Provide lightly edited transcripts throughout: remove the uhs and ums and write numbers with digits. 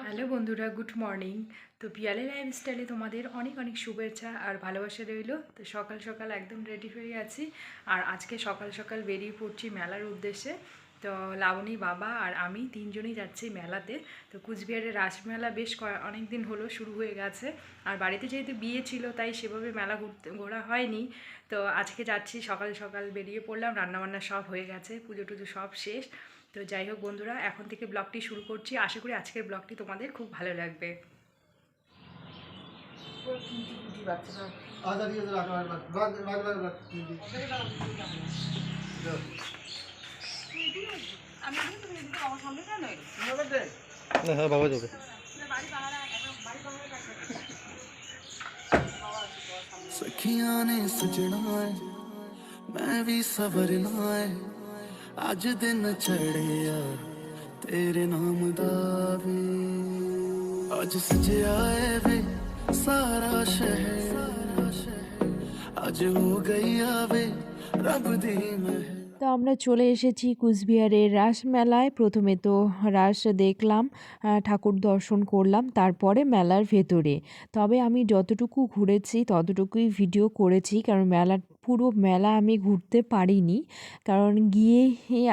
Hello বন্ধুরা, good morning. তো পিয়ালি লাইফস্টাইলে তোমাদের অনেক অনেক শুভেচ্ছা আর ভালোবাসা রইল। তো সকাল সকাল একদম রেডি হয়ে আছি, আর আজকে সকাল সকাল বেরিয়ে পড়ছি মেলার উদ্দেশ্যে। তো লাবণী, বাবা আর আমি তিনজনই যাচ্ছি মেলাতে। তো কুচবিহারের রাসমেলা বেশ অনেক দিন হলো শুরু হয়ে গেছে, আর বাড়িতে যেহেতু বিয়ে ছিল তাই সেভাবে মেলা ঘোরা হয়নি। তো আজকে যাচ্ছি, সকাল সকাল বেরিয়ে পড়লাম, রান্নাবান্না সব হয়ে গেছে, পুজো টুজো সব শেষ। তো যাই হোক বন্ধুরা, এখন থেকে ব্লগটি শুরু করছি। আশা করি আজকের ব্লগটি তোমাদের খুব ভালো লাগবে। হ্যাঁ বাবা যাবে। सखियां ने सजना है मैं भी सवरना है आज दिन चढ़े यार तेरे नाम दा वे आज सजया है वे सारा शहर आज हो गई आवे रब दी महर। তো আমরা চলে এসেছি কুচবিহারের রাস মেলায়। প্রথমে তো রাস দেখলাম, ঠাকুর দর্শন করলাম, তারপরে মেলার ভেতরে। তবে আমি যতটুকু ঘুরেছি ততটুকুই ভিডিও করেছি, কারণ পুরো মেলা আমি ঘুরতে পারিনি। কারণ গিয়ে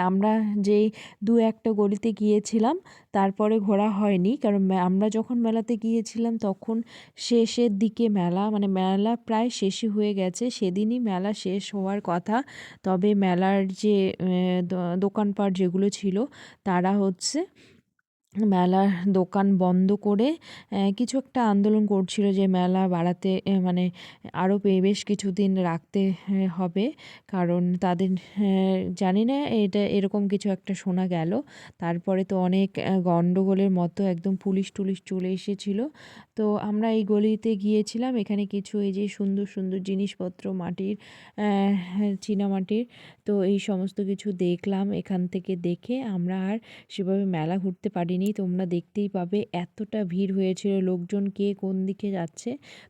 আমরা যে দু একটা গলিতে গিয়েছিলাম, তারপরে ঘোরা হয়নি। কারণ আমরা যখন মেলাতে গিয়েছিলাম তখন শেষের দিকে মেলা প্রায় শেষই হয়ে গেছে, সেদিনই মেলা শেষ হওয়ার কথা। তবে মেলার যে দোকানপাট যেগুলো ছিল, তারা মেলার দোকান বন্ধ করে কিছু একটা আন্দোলন করছিল যে মেলা বাড়াতে, আরও বেশ কিছুদিন রাখতে হবে। কারণ তাদের জানি না, এটা এরকম কিছু একটা শোনা গেল। তারপরে তো অনেক গণ্ডগোলের মতো একদম পুলিশ টুলিশ চলে এসেছিল। তো আমরা এই গলিতে গিয়েছিলাম, এখানে কিছু এই যে সুন্দর সুন্দর জিনিসপত্র মাটির, চীনামাটির, তো এই সমস্ত কিছু দেখলাম। এখান থেকে দেখে আমরা আর সেভাবে মেলা ঘুরতে পারিনি। তোমরা দেখতেই পাবে এতটা ভিড় হয়েছিল, লোকজন কে কোন দিকে যাচ্ছে।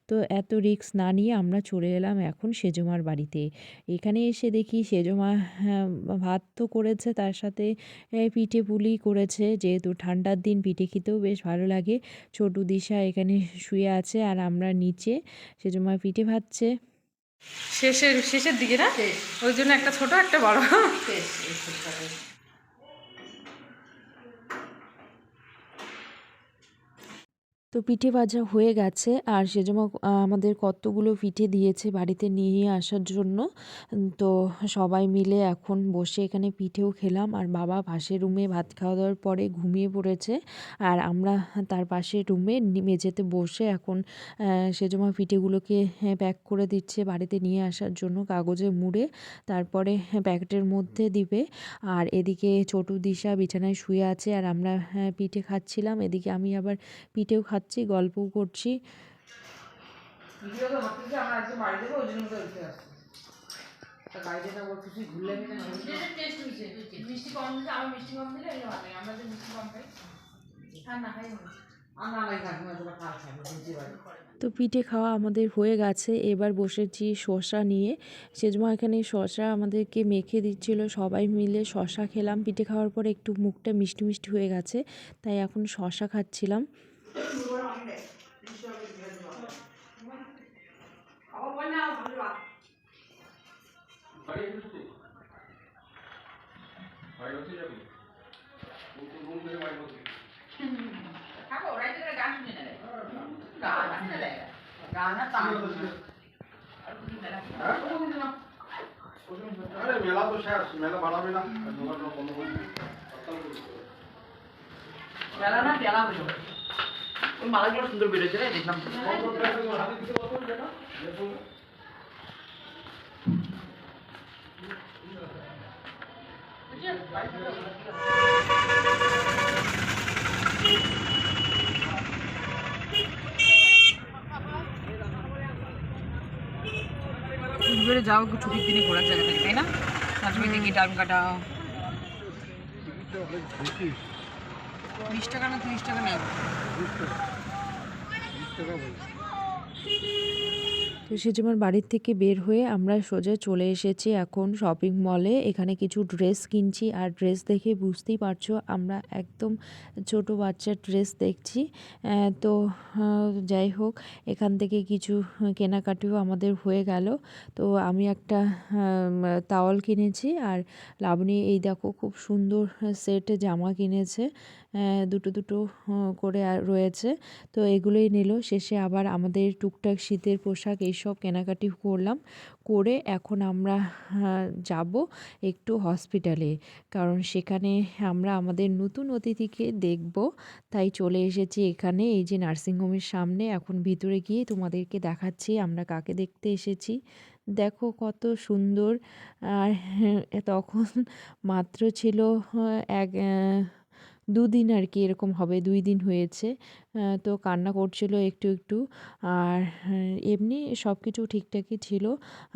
তো এত রিস্ক না নিয়ে আমরা চলে এলাম এখন সেজমার বাড়িতে। এখানে এসে দেখি সেজমা ভাত তো করেছে, তার সাথে পিঠে পুলি করেছে। যেহেতু ঠান্ডার দিন পিঠে খেতেও বেশ ভালো লাগে। ছোটু দিশা এখানে শুয়ে আছে আর আমরা নিচে। সেজমা পিঠে ভাজছে। শেষের দিকে না, ওই জন্য একটা ছোট একটা বড়। তো পিঠে ভাজা হয়ে গেছে, আর সেজন্য আমাদের কতগুলো পিঠে দিয়েছে বাড়িতে নিয়ে আসার জন্য। তো সবাই মিলে এখন বসে এখানে পিঠেও খেলাম, আর বাবা পাশের রুমে ভাত খাওয়া দাওয়ার পরে ঘুমিয়ে পড়েছে, আর আমরা তার পাশের রুমে মেঝেতে বসে এখন সেজন্য পিঠেগুলোকে প্যাক করে দিচ্ছে বাড়িতে নিয়ে আসার জন্য, কাগজে মুড়ে তারপরে প্যাকেটের মধ্যে দিবে। আর এদিকে ছোটু দিশা বিছানায় শুয়ে আছে, আর আমরা পিঠে খাচ্ছিলাম। এদিকে আমি আবার পিঠেও খাচ্ছি, গল্পও করছি। তো পিঠে খাওয়া আমাদের হয়ে গেছে, এবার বসেছি শসা নিয়ে। সেজমা এখানে শসা আমাদেরকে মেখে দিচ্ছিল, সবাই মিলে শসা খেলাম। পিঠে খাওয়ার পরে একটু মুখটা মিষ্টি মিষ্টি হয়ে গেছে, তাই এখন শসা খাচ্ছিলাম। মেলা তো শেষ, মেলা বাড়াবে না, মেলা না মেলা হলো। ওই মালাগুলো সুন্দর বেড়েছে দেখলাম। যাও একটু ছুটির দিনে ঘোরার জায়গা থেকে, তাই না? তার সঙ্গে দেখি টাইম কাটাও। 20 টাকা না 30 টাকা নেব। সেজমার বাড়ির থেকে বের হয়ে আমরা সোজা চলে এসেছি এখন শপিং মলে। এখানে কিছু ড্রেস কিনছি, আর ড্রেস দেখে বুঝতেই পারছো আমরা একদম ছোট বাচ্চার ড্রেস দেখছি। তো যাই হোক, এখান থেকে কিছু কেনাকাটিও আমাদের হয়ে গেল। তো আমি একটা তাওয়াল কিনেছি, আর লাবণী এই দেখো খুব সুন্দর সেট জামা কিনেছে, দুটো দুটো করে রয়েছে। তো এগুলোই নিল। শেষে আবার আমাদের টুকটাক শীতের পোশাক এইসব কেনাকাটি করলাম, করে এখন আমরা যাব একটু হসপিটালে, কারণ সেখানে আমরা আমাদের নতুন অতিথিকে দেখব। তাই চলে এসেছি এখানে, এই যে নার্সিংহোমের সামনে। এখন ভিতরে গিয়ে তোমাদেরকে দেখাচ্ছি আমরা কাকে দেখতে এসেছি। দেখো কত সুন্দর। আর তখন মাত্র ছিল এক দুদিন আর কি, এরকম হবে 2 দিন হয়েছে। তো কান্না করছিল একটু একটু। আর এমনি সব কিছু ঠিকঠাকই ছিল,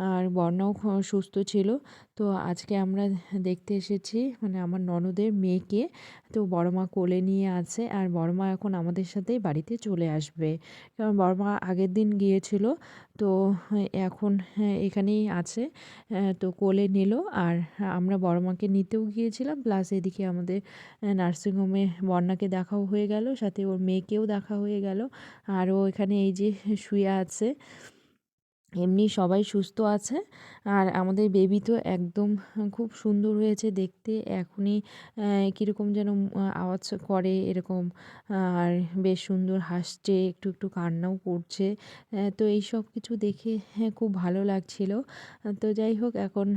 আর বর্ণাও সুস্থ ছিল। তো আজকে আমরা দেখতে এসেছি মানে আমার ননদের মেয়েকে। তো বড় মা কোলে নিয়ে আছে, আর বড় মা এখন আমাদের সাথেই বাড়িতে চলে আসবে, কারণ বড় মা আগের দিন গিয়েছিল। তো এখন এখানেই আছে। তো কোলে নিল, আর আমরা বড় মাকে নিতেও গিয়েছিলাম, প্লাস এদিকে আমাদের নার্সিংহোমে বন্যাকে দেখাও হয়ে গেল, সাথে ওর মেয়েকেও দেখা হয়ে গেল। আর ও এখানে এই যে শুয়ে আছে। এমনি সবাই সুস্থ আছে। আর আমাদের বেবি তো একদম খুব সুন্দর হয়েছে দেখতে। এখনই কীরকম যেন আওয়াজ করে এরকম, আর বেশ সুন্দর হাসছে, একটু একটু কান্নাও করছে। তো এই সব কিছু দেখে খুব ভালো লাগছিল। তো যাই হোক, এখন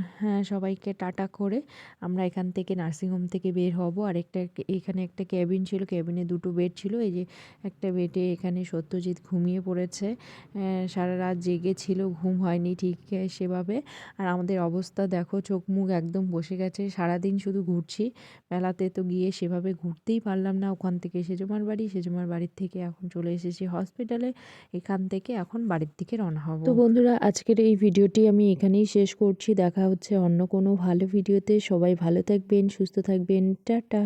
সবাইকে টাটা করে আমরা এখান থেকে নার্সিংহোম থেকে বের হব। আর এখানে একটা কেবিন ছিল, কেবিনে 2টো বেড ছিল। এই যে একটা বেডে এখানে সত্যজিৎ ঘুমিয়ে পড়েছে, সারা রাত জেগে ছিল, ঘুম হয়নি ঠিক সেভাবে। আর আমাদের অবস্থা দেখো, চোখ মুখ একদম বসে গেছে। সারাদিন শুধু ঘুরছি, মেলাতে তো গিয়ে সেভাবে ঘুরতেই পারলাম না। ওখান থেকে সেজমার বাড়ি, সেজমার বাড়ির থেকে এখন চলে এসেছি হসপিটালে। এখান থেকে এখন বাড়ির দিকে রওনা হব। তো বন্ধুরা, আজকের এই ভিডিওটি আমি এখানেই শেষ করছি। দেখা হচ্ছে অন্য কোনো ভালো ভিডিওতে। সবাই ভালো থাকবেন, সুস্থ থাকবেন। টাটা।